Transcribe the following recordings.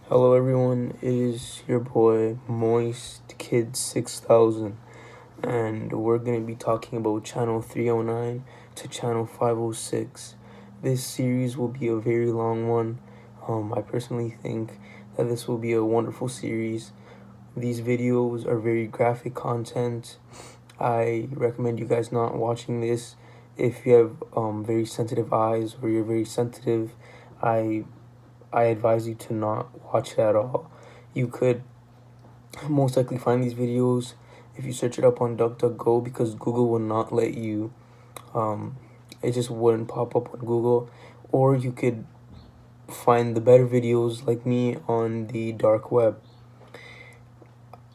Hello everyone, it is your boy Moist Kid 6000 and we're going to be talking about channel 309 to channel 506. This series will be a very long one. I personally think that this will be a wonderful series. These videos are very graphic content. I recommend you guys not watching this if you have very sensitive eyes or you're very sensitive. I I advise you to not watch it at all. You could most likely find these videos if you search it up on DuckDuckGo, because Google will not let you, um, it just wouldn't pop up on Google. Or you could find the better videos like me on the dark web.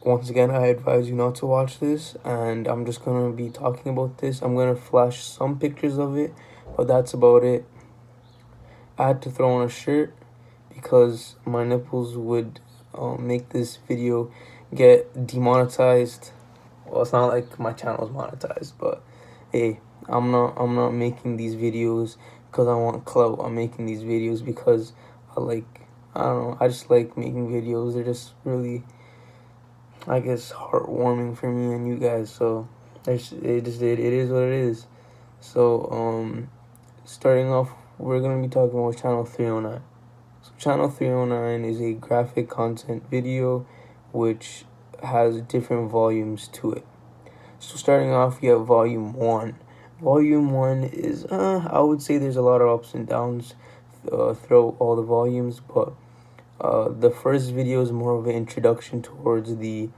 Once again, I advise you not to watch this, and I'm just gonna be talking about this. I'm gonna flash some pictures of it, but that's about it. I had to throw on a shirt because my nipples would make this video get demonetized. Well, it's not like my channel is monetized, but hey, I'm not making these videos because I want clout. I'm making these videos because I don't know, I just like making videos. They're just really, I guess, heartwarming for me and you guys. So it is what it is. So starting off, we're gonna be talking about channel 309. So channel 309 is a graphic content video which has different volumes to it. So starting off, you have volume 1. Volume 1 is, I would say there's a lot of ups and downs throughout all the volumes, but the first video is more of an introduction towards the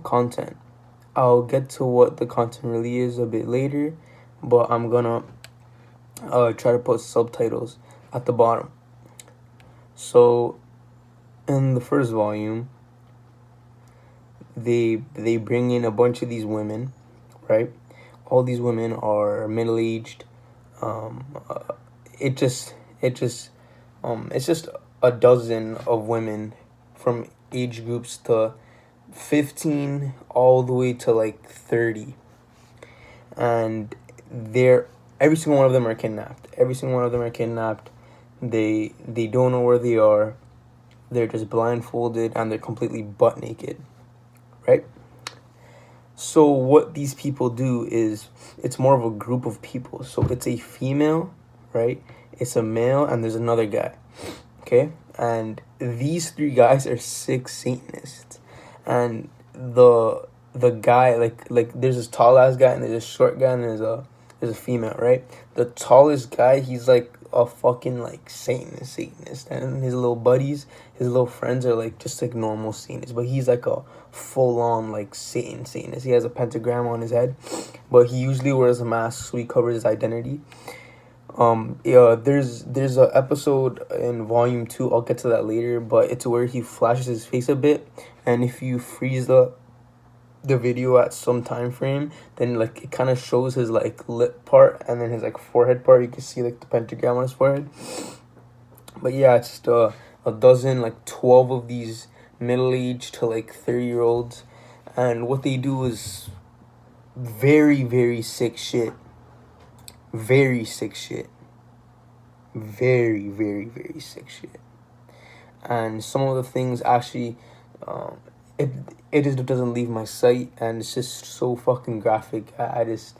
content. I'll get to what the content really is a bit later, but I'm gonna try to put subtitles at the bottom. So in the first volume, they bring in a bunch of these women, right? All these women are middle aged. Um, uh, it's just a dozen of women from age groups to 15 all the way to like 30, and they're every single one of them are kidnapped. Every single one of them are kidnapped. They don't know where they are. They're just blindfolded and they're completely butt naked, right? So what these people do is it's more of a group of people. So it's a female, right? It's a male and there's another guy. Okay? And these three guys are sick Satanists. And the guy, like there's this tall ass guy and there's a short guy and there's a female, right? The tallest guy, he's like a fucking like Satanist, and his little buddies, his little friends are like just like normal Satanists, but he's like a full on like Satanist. He has a pentagram on his head, but he usually wears a mask so he covers his identity. Yeah, there's a episode in volume 2. I'll get to that later, but it's where he flashes his face a bit, and if you freeze the video at some time frame, then like it kind of shows his like lip part and then his like forehead part. You can see like the pentagram on his forehead. But yeah, it's just a dozen, like 12 of these middle-aged to like 30-year-olds, and what they do is very, very sick shit. Very sick shit. Very, very, very sick shit. And some of the things actually, um, it it just doesn't leave my sight, and it's just so fucking graphic. I just,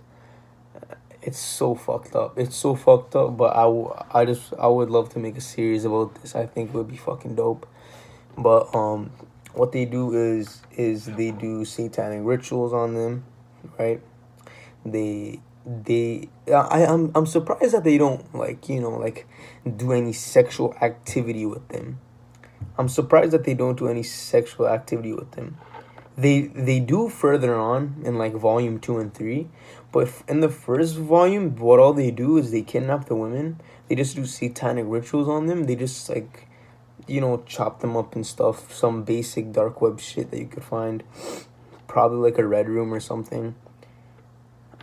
it's so fucked up. It's so fucked up. But I would love to make a series about this. I think it would be fucking dope. But what they do is they do satanic rituals on them, right? I'm surprised that they don't like, like do any sexual activity with them. I'm surprised that they don't do any sexual activity with them. They do further on in like volume 2 and 3, but in the first volume, what all they do is they kidnap the women. They just do satanic rituals on them. They just like, chop them up and stuff. Some basic dark web shit that you could find, probably like a red room or something.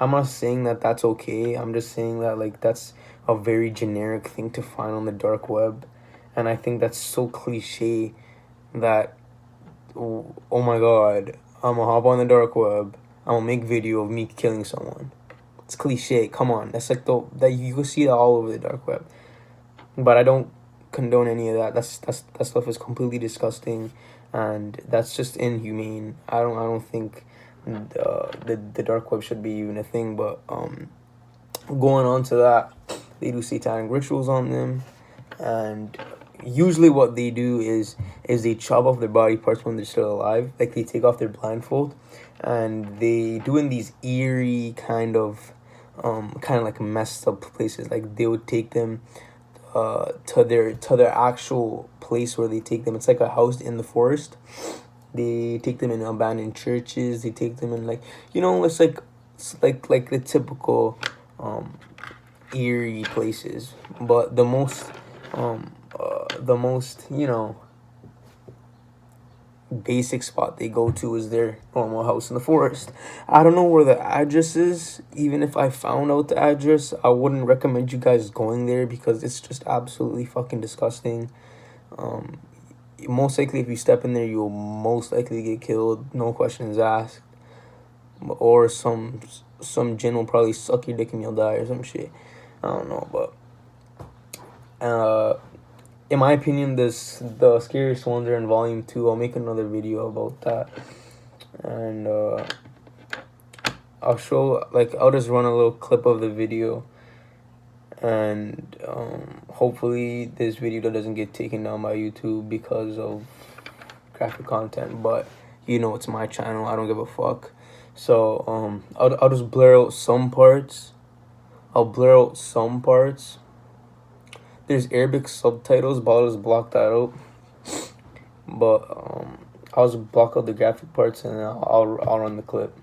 I'm not saying that that's okay. I'm just saying that like that's a very generic thing to find on the dark web, and I think that's so cliche that, oh my god, I'm gonna hop on the dark web. I'm gonna make video of me killing someone. It's cliche. Come on, that's like that you can see that all over the dark web. But I don't condone any of that. That stuff is completely disgusting, and that's just inhumane. I don't think the dark web should be even a thing. But going on to that, they do satanic rituals on them, and usually what they do is they chop off their body parts when they're still alive. Like they take off their blindfold, and they do in these eerie kind of like messed up places. Like they would take them to their actual place where they take them. It's like a house in the forest. They take them in abandoned churches. They take them in, like, it's like the typical eerie places. But the most basic spot they go to is their normal house in the forest. I don't know where the address is. Even if I found out the address, I wouldn't recommend you guys going there because it's just absolutely fucking disgusting. Most likely, if you step in there, you'll most likely get killed. No questions asked. Or some jinn will probably suck your dick and you'll die or some shit. I don't know, but in my opinion, the scariest ones are in volume 2. I'll make another video about that, and I'll just run a little clip of the video, and hopefully this video doesn't get taken down by YouTube because of graphic content. But it's my channel. I don't give a fuck. So I'll just blur out some parts. There's Arabic subtitles, but I'll just block that out. But I'll just block out the graphic parts, and I'll run the clip.